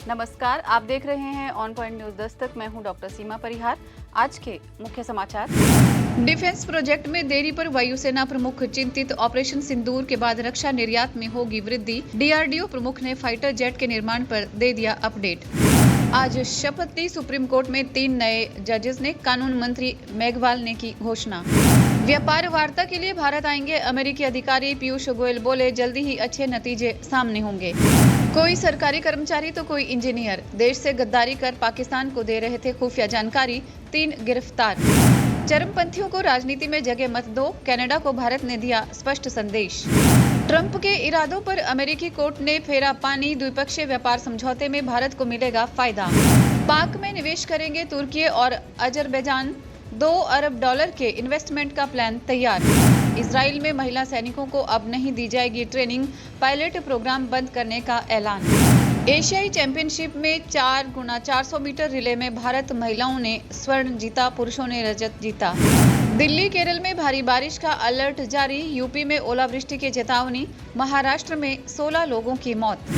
नमस्कार, आप देख रहे हैं ऑन पॉइंट न्यूज दस्तक। मैं हूं डॉक्टर सीमा परिहार। आज के मुख्य समाचार। डिफेंस प्रोजेक्ट में देरी पर वायुसेना प्रमुख चिंतित। ऑपरेशन सिंदूर के बाद रक्षा निर्यात में होगी वृद्धि। डीआरडीओ प्रमुख ने फाइटर जेट के निर्माण पर दे दिया अपडेट। आज शपथ ली सुप्रीम कोर्ट में 3 नए जजेस ने। कानून मंत्री मेघवाल ने की घोषणा। व्यापार वार्ता के लिए भारत आएंगे अमेरिकी अधिकारी। पीयूष गोयल बोले, जल्दी ही अच्छे नतीजे सामने होंगे। कोई सरकारी कर्मचारी तो कोई इंजीनियर। देश से गद्दारी कर पाकिस्तान को दे रहे थे खुफिया जानकारी। 3 गिरफ्तार। चरमपंथियों को राजनीति में जगह मत दो। कनाडा को भारत ने दिया स्पष्ट संदेश। ट्रंप के इरादों पर अमेरिकी कोर्ट ने फेरा पानी। द्विपक्षीय व्यापार समझौते में भारत को मिलेगा फायदा। पाक में निवेश करेंगे तुर्की और अजरबैजान। $2 अरब के इन्वेस्टमेंट का प्लान तैयार। इजराइल में महिला सैनिकों को अब नहीं दी जाएगी ट्रेनिंग। पायलट प्रोग्राम बंद करने का ऐलान। एशियाई चैंपियनशिप में 4x400 मीटर रिले में भारत महिलाओं ने स्वर्ण जीता, पुरुषों ने रजत जीता। दिल्ली केरल में भारी बारिश का अलर्ट जारी। यूपी में ओलावृष्टि की चेतावनी। महाराष्ट्र में 16 लोगों की मौत।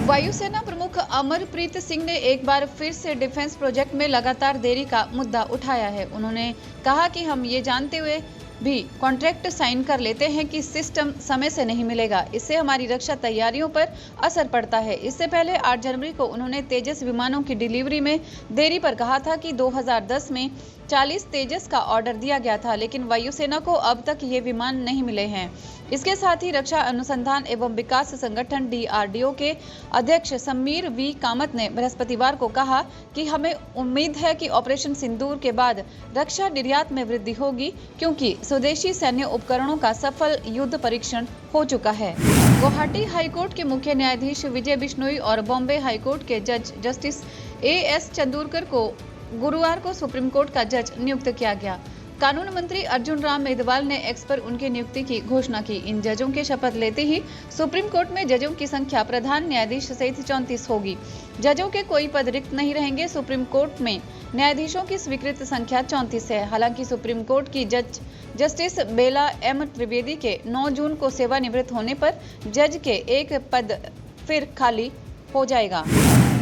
वायुसेना प्रमुख अमरप्रीत सिंह ने एक बार फिर से डिफेंस प्रोजेक्ट में लगातार देरी का मुद्दा उठाया है। उन्होंने कहा कि हम ये जानते हुए भी कॉन्ट्रैक्ट साइन कर लेते हैं कि सिस्टम समय से नहीं मिलेगा। इससे हमारी रक्षा तैयारियों पर असर पड़ता है। इससे पहले 8 जनवरी को उन्होंने तेजस विमानों की डिलीवरी में देरी पर कहा था कि 2010 में 40 तेजस का ऑर्डर दिया गया था, लेकिन वायुसेना को अब तक ये विमान नहीं मिले हैं। इसके साथ ही रक्षा अनुसंधान एवं विकास संगठन डीआरडीओ के अध्यक्ष समीर वी कामत ने बृहस्पतिवार को कहा कि हमें उम्मीद है कि ऑपरेशन सिंदूर के बाद रक्षा निर्यात में वृद्धि होगी, क्योंकि स्वदेशी सैन्य उपकरणों का सफल युद्ध परीक्षण हो चुका है। गुवाहाटी हाईकोर्ट के मुख्य न्यायाधीश विजय बिश्नोई और बॉम्बे हाईकोर्ट के जज जस्टिस एएस चंदूरकर को गुरुवार को सुप्रीम कोर्ट का जज नियुक्त किया गया। कानून मंत्री अर्जुन राम मेघवाल ने एक्स पर उनकी नियुक्ति की घोषणा की। इन जजों के शपथ लेते ही सुप्रीम कोर्ट में जजों की संख्या प्रधान न्यायाधीश सहित 34 होगी। जजों के कोई पद रिक्त नहीं रहेंगे। सुप्रीम कोर्ट में न्यायाधीशों की स्वीकृत संख्या 34 है। हालांकि सुप्रीम कोर्ट की जज जस्टिस बेला एम त्रिवेदी के 9 जून को सेवानिवृत्त होने पर जज के एक पद फिर खाली हो जाएगा।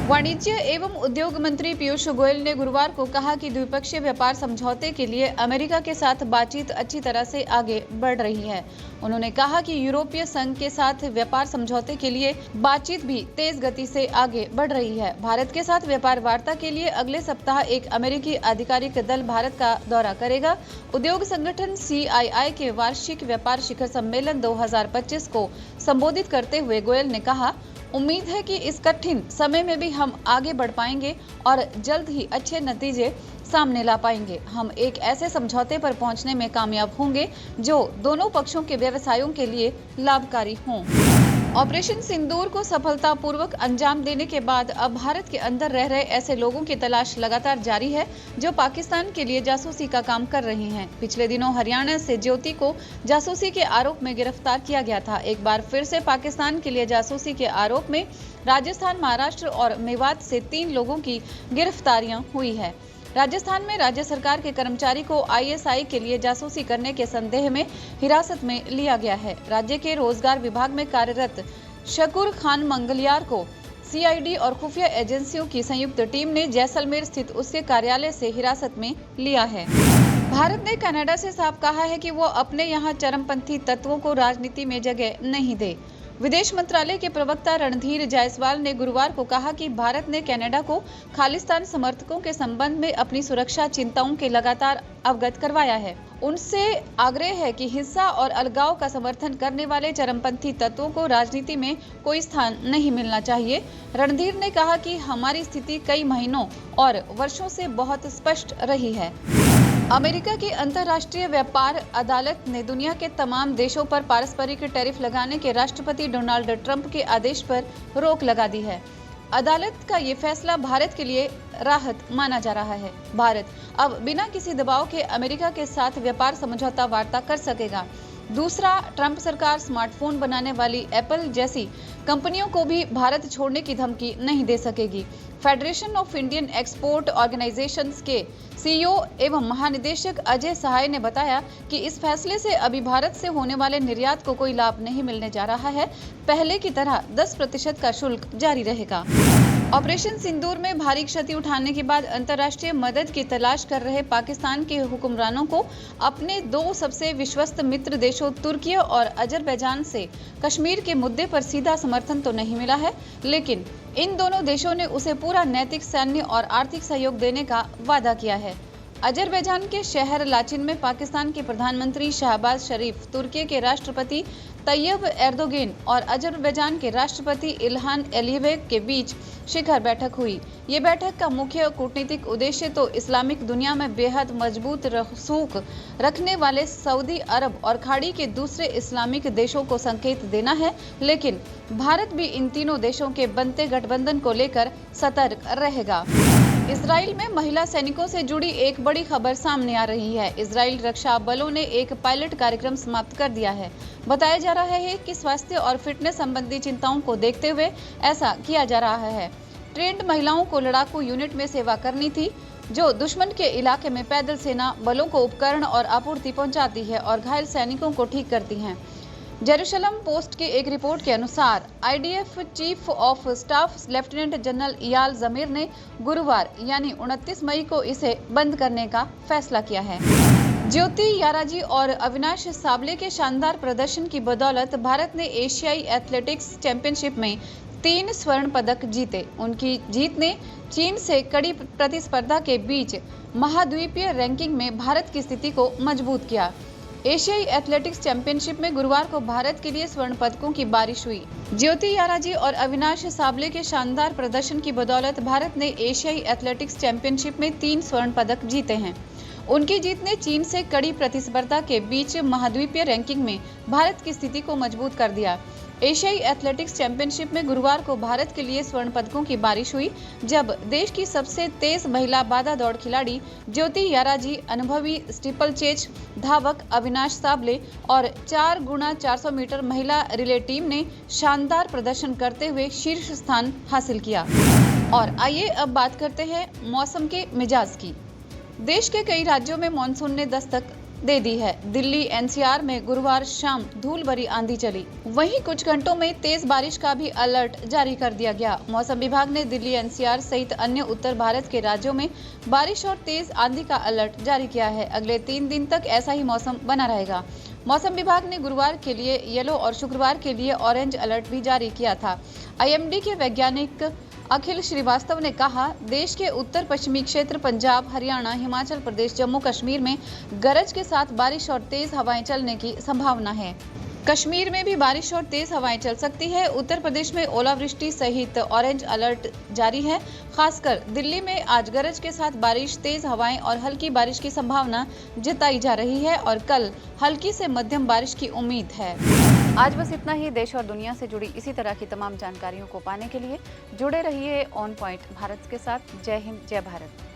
वाणिज्य एवं उद्योग मंत्री पीयूष गोयल ने गुरुवार को कहा कि द्विपक्षीय व्यापार समझौते के लिए अमेरिका के साथ बातचीत अच्छी तरह से आगे बढ़ रही है। उन्होंने कहा कि यूरोपीय संघ के साथ व्यापार समझौते के लिए बातचीत भी तेज गति से आगे बढ़ रही है। भारत के साथ व्यापार वार्ता के लिए अगले सप्ताह एक अमेरिकी आधिकारिक दल भारत का दौरा करेगा। उद्योग संगठन CII के वार्षिक व्यापार शिखर सम्मेलन 2025 को संबोधित करते हुए गोयल ने कहा, उम्मीद है कि इस कठिन समय में भी हम आगे बढ़ पाएंगे और जल्द ही अच्छे नतीजे सामने ला पाएंगे। हम एक ऐसे समझौते पर पहुंचने में कामयाब होंगे जो दोनों पक्षों के व्यवसायों के लिए लाभकारी हों। ऑपरेशन सिंदूर को सफलतापूर्वक अंजाम देने के बाद अब भारत के अंदर रह रहे ऐसे लोगों की तलाश लगातार जारी है जो पाकिस्तान के लिए जासूसी का काम कर रहे हैं। पिछले दिनों हरियाणा से ज्योति को जासूसी के आरोप में गिरफ्तार किया गया था। एक बार फिर से पाकिस्तान के लिए जासूसी के आरोप में राजस्थान, महाराष्ट्र और मेवात से 3 लोगों की गिरफ्तारियां हुई है। राजस्थान में राज्य सरकार के कर्मचारी को ISI के लिए जासूसी करने के संदेह में हिरासत में लिया गया है। राज्य के रोजगार विभाग में कार्यरत शकूर खान मंगलियार को CID और खुफिया एजेंसियों की संयुक्त टीम ने जैसलमेर स्थित उसके कार्यालय से हिरासत में लिया है। भारत ने कनाडा से साफ कहा है कि वो अपने यहाँ चरमपंथी तत्वों को राजनीति में जगह नहीं दे। विदेश मंत्रालय के प्रवक्ता रणधीर जायसवाल ने गुरुवार को कहा कि भारत ने कनाडा को खालिस्तान समर्थकों के संबंध में अपनी सुरक्षा चिंताओं के लगातार अवगत करवाया है। उनसे आग्रह है कि हिंसा और अलगाव का समर्थन करने वाले चरमपंथी तत्वों को राजनीति में कोई स्थान नहीं मिलना चाहिए। रणधीर ने कहा कि हमारी स्थिति कई महीनों और वर्षों से बहुत स्पष्ट रही है। अमेरिका की अंतर्राष्ट्रीय व्यापार अदालत ने दुनिया के तमाम देशों पर पारस्परिक टैरिफ लगाने के राष्ट्रपति डोनाल्ड ट्रंप के आदेश पर रोक लगा दी है। अदालत का ये फैसला भारत के लिए राहत माना जा रहा है। भारत अब बिना किसी दबाव के अमेरिका के साथ व्यापार समझौता वार्ता कर सकेगा। दूसरा, ट्रंप सरकार स्मार्टफोन बनाने वाली एप्पल जैसी कंपनियों को भी भारत छोड़ने की धमकी नहीं दे सकेगी। Federation of Indian export organisations के CEO एवं महानिदेशक अजय सहाय ने बताया कि इस फैसले से अभी भारत से होने वाले निर्यात को कोई लाभ नहीं मिलने जा रहा है। पहले की तरह 10% का शुल्क जारी रहेगा। ऑपरेशन सिंदूर में भारी क्षति उठाने के बाद अंतर्राष्ट्रीय मदद की तलाश कर रहे पाकिस्तान के हुक्मरानों को अपने दो सबसे विश्वस्त मित्र देशों तुर्की और अजरबैजान से कश्मीर के मुद्दे पर सीधा समर्थन तो नहीं मिला है, लेकिन इन दोनों देशों ने उसे पूरा नैतिक, सैन्य और आर्थिक सहयोग देने का वादा किया है। अजरबैजान के शहर लाचिन में पाकिस्तान के प्रधानमंत्री शहबाज शरीफ, तुर्की के राष्ट्रपति तैयब एर्दोगन और अजरबैजान के राष्ट्रपति इल्हान अलीयेव के बीच शिखर बैठक हुई। ये बैठक का मुख्य कूटनीतिक उद्देश्य तो इस्लामिक दुनिया में बेहद मजबूत रसूख रखने वाले सऊदी अरब और खाड़ी के दूसरे इस्लामिक देशों को संकेत देना है, लेकिन भारत भी इन तीनों देशों के बनते गठबंधन को लेकर सतर्क रहेगा। इजराइल में महिला सैनिकों से जुड़ी एक बड़ी खबर सामने आ रही है। इजराइल रक्षा बलों ने एक पायलट कार्यक्रम समाप्त कर दिया है। बताया जा रहा है कि स्वास्थ्य और फिटनेस संबंधी चिंताओं को देखते हुए ऐसा किया जा रहा है। ट्रेंड महिलाओं को लड़ाकू यूनिट में सेवा करनी थी, जो दुश्मन के इलाके में पैदल सेना बलों को उपकरण और आपूर्ति पहुंचाती है और घायल सैनिकों को ठीक करती हैं। जेरूसलम पोस्ट की एक रिपोर्ट के अनुसार IDF chief of staff lieutenant general Eyal Zamir ने गुरुवार यानी 29 मई को इसे बंद करने का फैसला किया है। ज्योति याराजी और अविनाश साबले के शानदार प्रदर्शन की बदौलत भारत ने एशियाई एथलेटिक्स चैंपियनशिप में 3 स्वर्ण पदक जीते। उनकी जीत ने चीन से कड़ी प्रतिस्पर्धा के बीच महाद्वीपीय रैंकिंग में भारत की स्थिति को मजबूत किया। एशियाई एथलेटिक्स चैंपियनशिप में गुरुवार को भारत के लिए स्वर्ण पदकों की बारिश हुई। ज्योति याराजी और अविनाश साबले के शानदार प्रदर्शन की बदौलत भारत ने एशियाई एथलेटिक्स चैंपियनशिप में 3 स्वर्ण पदक जीते हैं। उनकी जीत ने चीन से कड़ी प्रतिस्पर्धा के बीच महाद्वीपीय रैंकिंग में भारत की स्थिति को मजबूत कर दिया। एशियाई एथलेटिक्स चैंपियनशिप में गुरुवार को भारत के लिए स्वर्ण पदकों की बारिश हुई, जब देश की सबसे तेज महिला बाधा दौड़ खिलाड़ी ज्योति याराजी, अनुभवी स्टीपलचेज धावक अविनाश साबले और 4x400 मीटर महिला रिले टीम ने शानदार प्रदर्शन करते हुए शीर्ष स्थान हासिल किया। और आइए अब बात करते हैं मौसम के मिजाज की। देश के कई राज्यों में मानसून ने दस्तक दे दी है। दिल्ली एनसीआर में गुरुवार शाम धूल भरी आंधी चली। वहीं कुछ घंटों में तेज बारिश का भी अलर्ट जारी कर दिया गया। मौसम विभाग ने दिल्ली एनसीआर सहित अन्य उत्तर भारत के राज्यों में बारिश और तेज आंधी का अलर्ट जारी किया है। अगले 3 दिन तक ऐसा ही मौसम बना रहेगा। मौसम विभाग ने गुरुवार के लिए येलो और शुक्रवार के लिए ऑरेंज अलर्ट भी जारी किया था। आईएमडी के वैज्ञानिक अखिल श्रीवास्तव ने कहा, देश के उत्तर पश्चिमी क्षेत्र पंजाब, हरियाणा, हिमाचल प्रदेश, जम्मू कश्मीर में गरज के साथ बारिश और तेज हवाएं चलने की संभावना है। कश्मीर में भी बारिश और तेज हवाएं चल सकती है। उत्तर प्रदेश में ओलावृष्टि सहित ऑरेंज अलर्ट जारी है। खासकर दिल्ली में आज गरज के साथ बारिश, तेज हवाएं और हल्की बारिश की संभावना जताई जा रही है और कल हल्की से मध्यम बारिश की उम्मीद है। आज बस इतना ही। देश और दुनिया से जुड़ी इसी तरह की तमाम जानकारियों को पाने के लिए जुड़े रहिए ऑन पॉइंट भारत के साथ। जय हिंद, जय भारत।